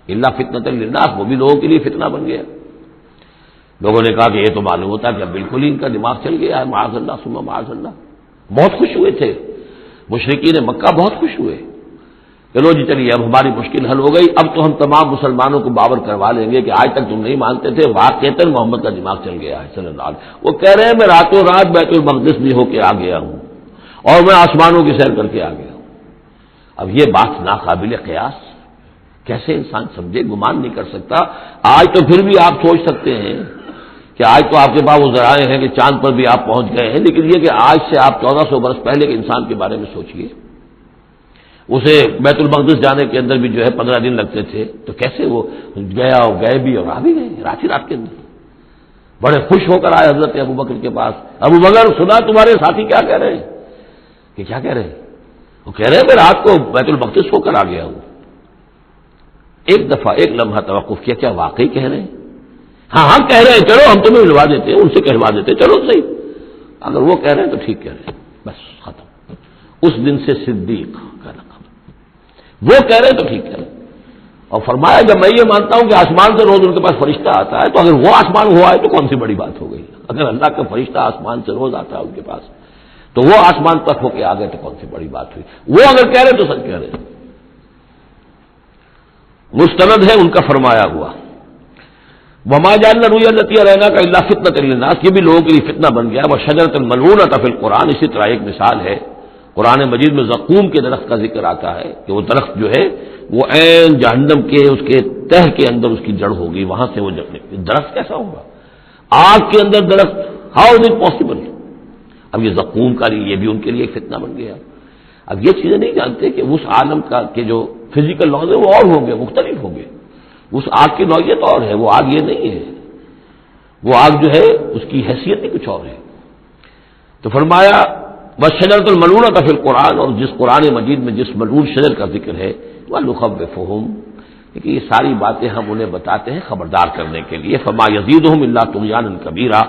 الا فتنۃ للناس، وہ بھی لوگوں کے لیے فتنہ بن گیا۔ لوگوں نے کہا کہ یہ تو معلوم ہوتا ہے کہ اب بالکل ہی ان کا دماغ چل گیا ہے، معاذ اللہ ثم معاذ اللہ۔ بہت خوش ہوئے تھے مشرکین مکہ، بہت خوش ہوئے، چلو جی چلیے اب ہماری مشکل حل ہو گئی، اب تو ہم تمام مسلمانوں کو باور کروا لیں گے کہ آج تک تم نہیں مانتے تھے، واقعتاً محمد کا دماغ چل گیا ہے صلی اللہ علیہ وسلم۔ وہ کہہ رہے ہیں میں راتوں رات بیت المقدس بھی ہو کے آ گیا ہوں اور میں آسمانوں کی سیر کر کے آ گیا ہوں۔ اب یہ بات ناقابل قیاس، کیسے انسان سمجھے، گمان نہیں کر سکتا۔ آج تو پھر بھی آپ سوچ سکتے ہیں کہ آج تو آپ کے پاس وہ ذرائع ہیں کہ چاند پر بھی آپ پہنچ گئے ہیں، لیکن یہ کہ آج سے آپ 1400 برس پہلے کے انسان کے بارے میں سوچئے، اسے بیت المقدس جانے کے اندر بھی جو ہے 15 دن لگتے تھے، تو کیسے وہ گیا اور گئے بھی اور آ بھی گئے رات ہی رات کے اندر۔ بڑے خوش ہو کر آئے حضرت ابو بکر کے پاس، ابو بکر سنا تمہارے ساتھی کیا کہہ رہے ہیں؟ کہ کیا کہہ رہے ہیں؟ وہ کہہ رہے ہیں میں رات کو بیت المقدس ہو کر آ گیا ہوں۔ ایک دفعہ ایک لمحہ توقف کیا، کیا واقعی کہہ رہے ہیں؟ ہاں ہم کہہ رہے ہیں، چلو ہم تمہیں ملوا دیتے ہیں، ان سے کہلوا دیتے ہیں، چلو صحیح، اگر وہ کہہ رہے ہیں تو ٹھیک کہہ رہے ہیں، بس ختم۔ اس دن سے صدیق کا لقب، وہ کہہ رہے ہیں تو ٹھیک کہہ رہے ہیں۔ اور فرمایا جب میں یہ مانتا ہوں کہ آسمان سے روز ان کے پاس فرشتہ آتا ہے، تو اگر وہ آسمان ہوا ہے تو کون سی بڑی بات ہو گئی؟ اگر اللہ کا فرشتہ آسمان سے روز آتا ہے ان کے پاس، تو وہ آسمان تک ہو کے آ گئے تو کون سی بڑی بات ہوئی؟ وہ اگر کہہ رہے تو سچ کہہ رہے ہیں۔ مستند ہے ان کا فرمایا ہوا، وما جعلنا الرؤيا التي اريناك الا فتنة للناس، یہ بھی لوگوں کے لیے فتنہ بن گیا۔ وشجرة الملعونة في القرآن، اسی طرح ایک مثال ہے قرآن مجید میں زقوم کے درخت کا ذکر آتا ہے کہ وہ درخت جو ہے وہ عین جہنم کے اس کے تہ کے اندر اس کی جڑ ہوگی، وہاں سے وہ درخت کیسا ہوگا؟ آگ کے اندر درخت، ہاؤ از اٹ پاسبل؟ اب یہ زقوم کا یہ بھی ان کے لیے ایک فتنہ بن گیا۔ اب یہ چیزیں نہیں جانتے کہ اس عالم کا کہ جو فزیکل لاز ہے وہ اور ہوں گے، مختلف ہوں گے، اس آگ کی نوعیت اور ہے، وہ آگ یہ نہیں ہے، وہ آگ جو ہے اس کی حیثیت ہی کچھ اور ہے۔ تو فرمایا وشجرۃ الملعونۃ فی القرآن، اور جس قرآن مجید میں جس ملعون شجر کا ذکر ہے، وَنُخَوِّفُهُمْ، کہ یہ ساری باتیں ہم انہیں بتاتے ہیں خبردار کرنے کے لیے، فما یزیدہم الا طغیانا کبیرا۔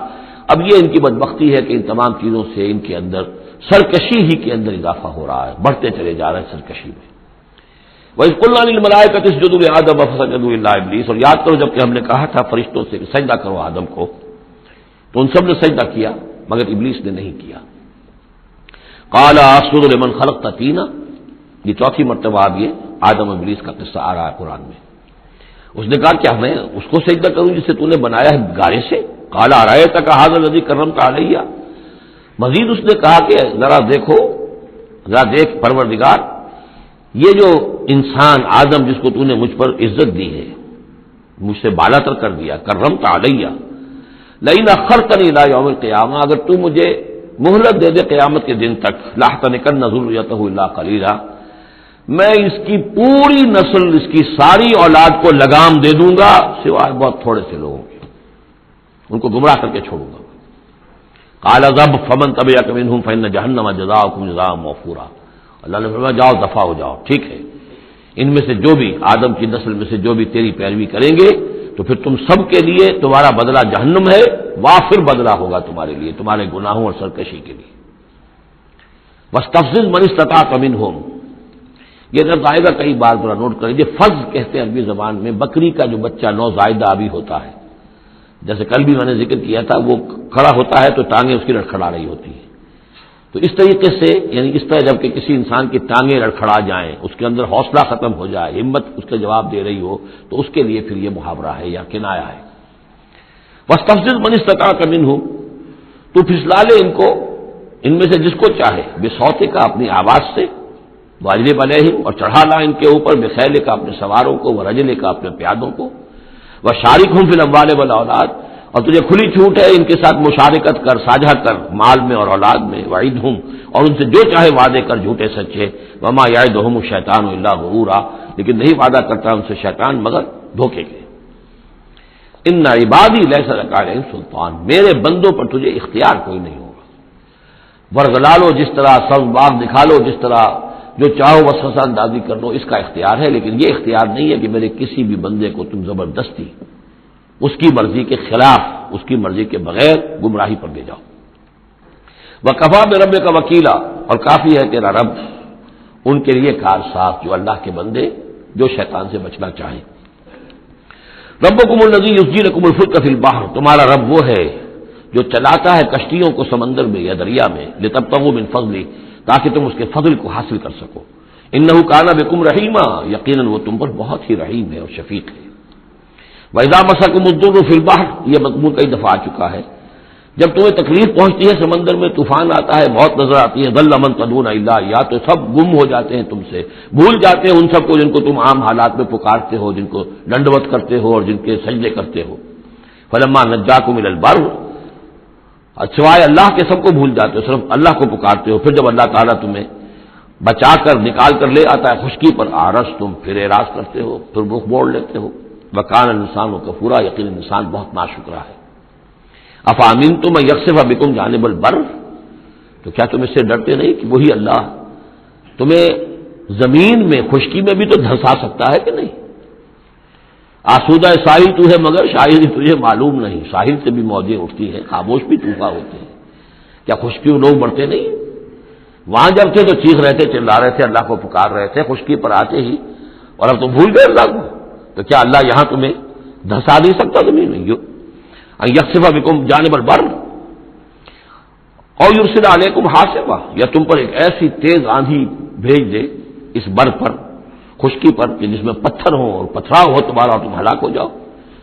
اب یہ ان کی بدبختی ہے کہ ان تمام چیزوں سے ان کے اندر سرکشی ہی کے اندر اضافہ ہو رہا ہے، بڑھتے چلے جا رہے ہیں سرکشی میں۔ وَإِذْ قُلْنَا لِلْمَلَائِكَةِ اسْجُدُوا لِآدَمَ فَسَجَدُوا إِلَّا إِبْلِيسَ، اور یاد کرو جب کہ ہم نے کہا تھا فرشتوں سے سجدہ کرو آدم کو، تو ان سب نے سجدہ کیا مگر ابلیس نے نہیں کیا۔ قَالَ أَسْجُدُ لِمَنْ خَلَقْتَ طِينًا، یہ چوتھی مرتبہ اب یہ آدم ابلیس کا قصہ آ رہا ہے قرآن میں۔ اس نے کہا کیا میں اس کو سجدہ کروں جسے تو نے بنایا ہے گارے سے؟ قَالَ أَرَأَيْتَكَ هَذَا الَّذِي كَرَّمْتَ عَلَيَّ، مزید اس نے کہا کہ ذرا دیکھو، ذرا دیکھ پروردگار، یہ جو انسان آدم جس کو تو نے مجھ پر عزت دی ہے، مجھ سے بالا تر کر دیا، کرمت علیہ، لئن اخرتنی الی یوم القیامہ، اگر تو مجھے مہلت دے دے قیامت کے دن تک، لاحتنکن ذریتہ الا قلیلا، میں اس کی پوری نسل، اس کی ساری اولاد کو لگام دے دوں گا سوائے بہت تھوڑے سے لوگوں کے، ان کو گمراہ کر کے چھوڑوں گا۔ قال ذب فمن تبعک منہم فإن جہنم جزاؤکم جزاء موفورا، اللہ نے فرمایا جاؤ دفع ہو جاؤ، ٹھیک ہے، ان میں سے جو بھی آدم کی نسل میں سے جو بھی تیری پیروی کریں گے تو پھر تم سب کے لیے تمہارا بدلہ جہنم ہے، وافر بدلہ ہوگا تمہارے لیے، تمہارے گناہوں اور سرکشی کے لیے۔ واستفزز من استطعت منہم، یہ لفظ آئے گا کئی بار، ذرا نوٹ کر لیجیے، فز کہتے ہیں عربی زبان میں بکری کا جو بچہ نوزائیدہ ابھی ہوتا ہے، جیسے کل بھی میں نے ذکر کیا تھا، وہ کھڑا ہوتا ہے تو ٹانگیں اس کی لڑکھڑا رہی ہوتی ہیں، تو اس طریقے سے یعنی اس طرح جب کہ کسی انسان کی ٹانگیں لڑکھڑا جائیں، اس کے اندر حوصلہ ختم ہو جائے، ہمت اس کا جواب دے رہی ہو، تو اس کے لیے پھر یہ محاورہ ہے یا کنایا ہے۔ واستفزز من استطعت منہم، تو پھسلا لے ان کو، ان میں سے جس کو چاہے، بصوتک کا اپنی آواز سے، واجلب علیہم، اور چڑھا لا ان کے اوپر، بخیلک کا اپنے سواروں کو، ورجلک کا اپنے پیادوں کو، وشارکہم فی الاموال والاولاد، اور تجھے کھلی چھوٹ ہے ان کے ساتھ مشارکت کر، ساجھا کر مال میں اور اولاد میں، وعدہم، اور ان سے جو چاہے وعدے کر جھوٹے سچے، وما یعدہم الشیطان الا غرورا، لیکن نہیں وعدہ کرتا ان سے شیطان مگر دھوکے کے۔ ان عبادی لیس لک علیہم سلطان، میرے بندوں پر تجھے اختیار کوئی نہیں ہوگا، ورگلا لو جس طرح، سب باغ دکھا لو جس طرح، جو چاہو وسوسہ اندازی کر لو، اس کا اختیار ہے، لیکن یہ اختیار نہیں ہے کہ میرے کسی بھی بندے کو تم زبردستی اس کی مرضی کے خلاف، اس کی مرضی کے بغیر گمراہی پر لے جاؤ۔ وَكَفَىٰ بِرَبِّكَ وَكِيلًا، اور کافی ہے تیرا رب ان کے لیے کارساز، جو اللہ کے بندے جو شیطان سے بچنا چاہیں۔ ربکم الذی یزجی لکم الفلک فی البحر، تمہارا رب وہ ہے جو چلاتا ہے کشتیوں کو سمندر میں یا دریا میں، لتبتغوا من فضلہ، تاکہ تم اس کے فضل کو حاصل کر سکو، انہ کان بکم رحیما، یقیناً وہ تم پر بہت ہی رحیم ہے اور شفیق ہے۔ وَإِذَا مَسَكُمُ الضُّرُّ فِي الْبَحْرِ، یہ مضمون کئی دفعہ آ چکا ہے، جب تمہیں تکلیف پہنچتی ہے سمندر میں، طوفان آتا ہے، موت نظر آتی ہے، ضل من تدعون الا اياه، تو سب گم ہو جاتے ہیں تم سے، بھول جاتے ہیں ان سب کو جن کو تم عام حالات میں پکارتے ہو، جن کو ڈنڈوت کرتے ہو اور جن کے سجدے کرتے ہو۔ فلما نجاکم الى البر، سوائے اللہ کے سب کو بھول جاتے ہو، صرف اللہ کو پکارتے ہو، پھر جب اللہ تعالیٰ تمہیں بچا کر نکال کر لے آتا ہے خشکی پر، آرس تم پھر اعراض کرتے ہو، پھر رخ موڑ لیتے ہو۔ وکان الانسان کفورا، یقین انسان بہت ناشکرا ہے۔ افامنتم ان یخسف بکم جانب البر، تو کیا تم اس سے ڈرتے نہیں کہ وہی اللہ تمہیں زمین میں خشکی میں بھی تو دھنسا سکتا ہے کہ نہیں؟ آسودہ ساحل تو ہے مگر شاید تجھے معلوم نہیں، ساحل سے بھی موجیں اٹھتی ہیں، خاموش بھی طوفان ہوتے ہیں، کیا خشکی لوگ بڑھتے نہیں؟ وہاں جب تھے تو چیخ رہے تھے، چلا رہے تھے، اللہ کو پکار رہے تھے، خشکی پر آتے ہی، اور اب تم بھول گئے اللہ کو، تو کیا اللہ یہاں تمہیں دھنسا نہیں سکتا زمین میں؟ ان یخسف بکم جانب البر اور یرسل علیکم حاصبا، یا تم پر ایک ایسی تیز آندھی بھیج دے اس بر پر، خشکی پر، کہ جس میں پتھر ہوں اور پتھراؤ ہو تمہارا اور تم ہلاک ہو جاؤ۔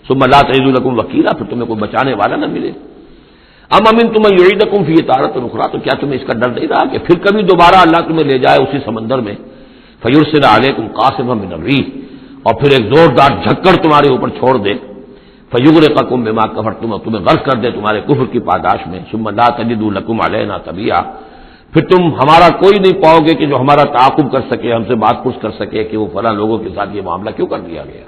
ثم لا تجدوا لکم وکیلا، پھر تمہیں کوئی بچانے والا نہ ملے۔ ام امنتم ان یعیدکم فیہ تارۃ اخری، تو کیا تمہیں اس کا ڈر نہیں رہا کہ پھر کبھی دوبارہ اللہ تمہیں لے جائے اسی سمندر میں؟ فیرسل علیکم قاصفا من الریح، اور پھر ایک زوردار جھکڑ تمہارے اوپر چھوڑ دے، فیغرقکم بما کفرتم، تمہیں غرق کر دے تمہارے کفر کی پاداش میں۔ ثم لا تجدوا لکم علینا تبیعا، پھر تم ہمارا کوئی نہیں پاؤ گے کہ جو ہمارا تعاقب کر سکے، ہم سے بات پوچھ کر سکے کہ وہ فلاں لوگوں کے ساتھ یہ معاملہ کیوں کر دیا گیا۔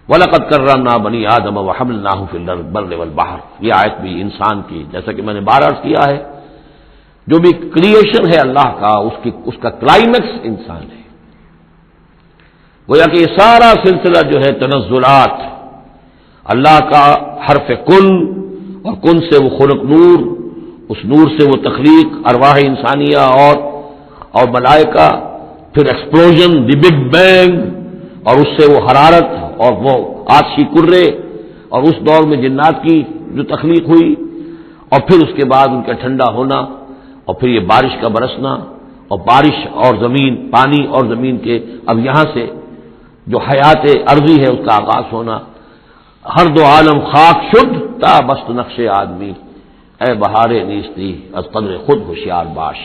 وَلَقَدْ كَرَّمْنَا بَنِي آدَمَ وَحَمَلْنَاهُمْ فِي الْبَرِّ وَالْبَحْرِ، یہ آیت بھی انسان کی، جیسا کہ میں نے بار عرض کیا ہے، جو بھی کریشن ہے اللہ کا، اس کا کلائمیکس انسان ہے۔ گویا کہ یہ سارا سلسلہ جو ہے تنزلات، اللہ کا حرف کن، اور کن سے وہ خلق نور، اس نور سے وہ تخلیق ارواح انسانیہ اور ملائکہ، پھر ایکسپلوژن، دی بگ بینگ، اور اس سے وہ حرارت اور وہ آتشی کرے، اور اس دور میں جنات کی جو تخلیق ہوئی، اور پھر اس کے بعد ان کا ٹھنڈا ہونا، اور پھر یہ بارش کا برسنا، اور بارش اور زمین، پانی اور زمین کے اب یہاں سے جو حیات ارضی ہے اس کا آغاز ہونا۔ ہر دو عالم خاک شد تا بست نقش آدمی، اے بہار نیستی از قدر خود ہوشیار باش۔